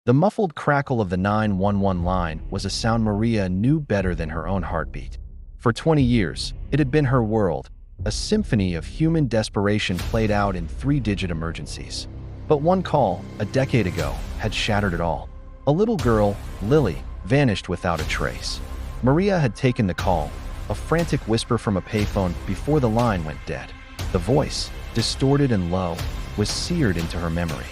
The muffled crackle of the 911 line was a sound Maria knew better than her own heartbeat. For 20 years, it had been her world, a symphony of human desperation played out in three-digit emergencies. But one call, a decade ago, had shattered it all. A little girl, Lily, vanished without a trace. Maria had taken the call, a frantic whisper from a payphone before the line went dead. The voice, distorted and low, was seared into her memory.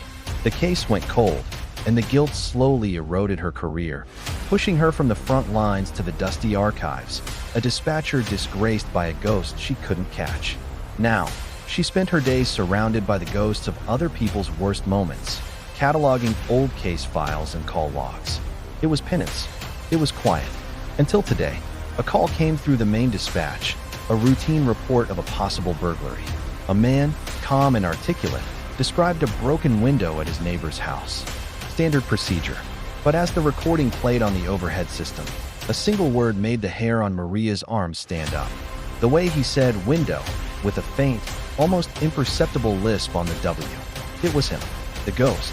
The case went cold, and the guilt slowly eroded her career, pushing her from the front lines to the dusty archives, a dispatcher disgraced by a ghost she couldn't catch. Now, she spent her days surrounded by the ghosts of other people's worst moments, cataloging old case files and call logs. It was penance. It was quiet. Until today, a call came through the main dispatch, a routine report of a possible burglary. A man, calm and articulate, described a broken window at his neighbor's house. Standard procedure. But as the recording played on the overhead system, a single word made the hair on Maria's arms stand up. The way he said window, with a faint, almost imperceptible lisp on the W. It was him. The ghost.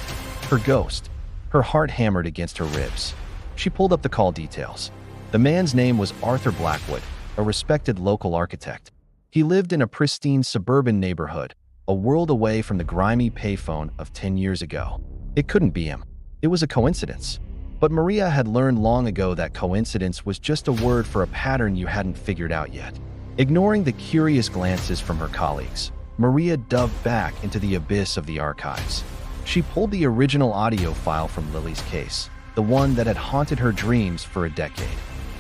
Her ghost. Her heart hammered against her ribs. She pulled up the call details. The man's name was Arthur Blackwood, a respected local architect. He lived in a pristine suburban neighborhood, a world away from the grimy payphone of 10 years ago. It couldn't be him. It was a coincidence. But Maria had learned long ago that coincidence was just a word for a pattern you hadn't figured out yet. Ignoring the curious glances from her colleagues, Maria dove back into the abyss of the archives. She pulled the original audio file from Lily's case, the one that had haunted her dreams for a decade.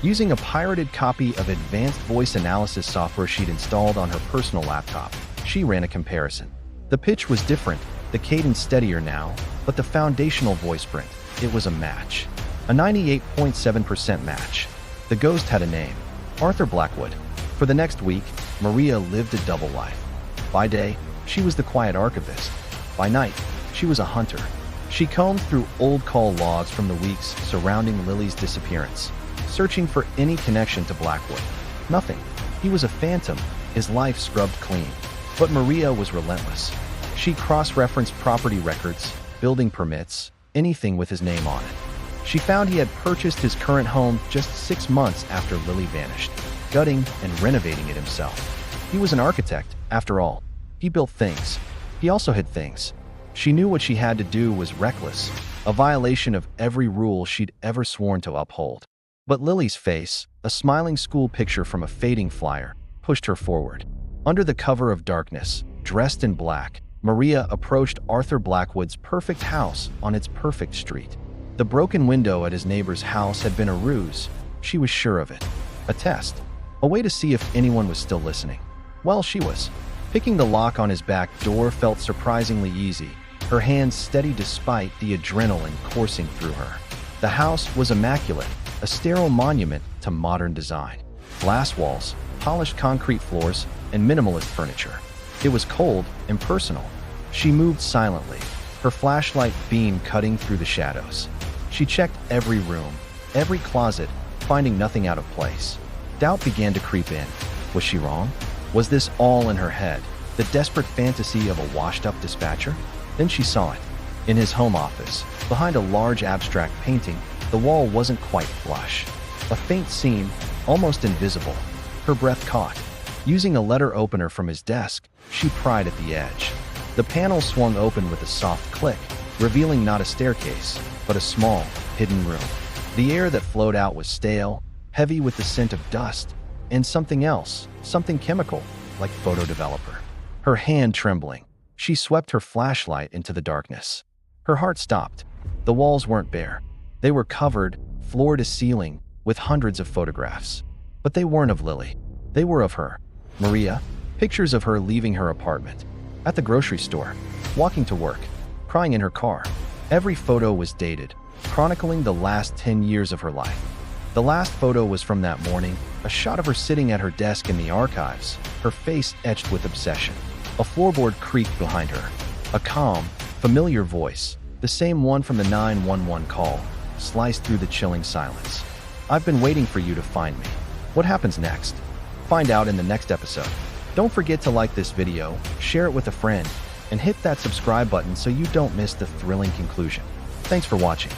Using a pirated copy of advanced voice analysis software she'd installed on her personal laptop, she ran a comparison. The pitch was different, the cadence steadier now, but the foundational voice print, it was a match. A 98.7% match. The ghost had a name, Arthur Blackwood. For the next week, Maria lived a double life. By day, she was the quiet archivist. By night, she was a hunter. She combed through old call logs from the weeks surrounding Lily's disappearance, searching for any connection to Blackwood. Nothing. He was a phantom, his life scrubbed clean. But Maria was relentless. She cross-referenced property records, building permits, anything with his name on it. She found he had purchased his current home just 6 months after Lily vanished, gutting and renovating it himself. He was an architect, after all. He built things. He also hid things. She knew what she had to do was reckless, a violation of every rule she'd ever sworn to uphold. But Lily's face, a smiling school picture from a fading flyer, pushed her forward. Under the cover of darkness, dressed in black, Maria approached Arthur Blackwood's perfect house on its perfect street. The broken window at his neighbor's house had been a ruse. She was sure of it. A test. A way to see if anyone was still listening. Well, she was. Picking the lock on his back door felt surprisingly easy, her hands steady despite the adrenaline coursing through her. The house was immaculate, a sterile monument to modern design. Glass walls, polished concrete floors, and minimalist furniture. It was cold and personal. She moved silently, her flashlight beam cutting through the shadows. She checked every room, every closet, finding nothing out of place. Doubt began to creep in. Was she wrong? Was this all in her head, the desperate fantasy of a washed-up dispatcher? Then she saw it. In his home office, behind a large abstract painting, the wall wasn't quite flush. A faint seam, almost invisible. Her breath caught. Using a letter opener from his desk, she pried at the edge. The panel swung open with a soft click, revealing not a staircase, but a small, hidden room. The air that flowed out was stale, heavy with the scent of dust, and something else, something chemical, like photo developer. Her hand trembling, she swept her flashlight into the darkness. Her heart stopped. The walls weren't bare. They were covered, floor to ceiling, with hundreds of photographs. But they weren't of Lily. They were of her. Maria, pictures of her leaving her apartment, at the grocery store, walking to work, crying in her car. Every photo was dated, chronicling the last 10 years of her life. The last photo was from that morning, a shot of her sitting at her desk in the archives, her face etched with obsession. A floorboard creaked behind her. A calm, familiar voice, the same one from the 911 call, sliced through the chilling silence. "I've been waiting for you to find me." What happens next? Find out in the next episode. Don't forget to like this video, share it with a friend, and hit that subscribe button so you don't miss the thrilling conclusion. Thanks for watching.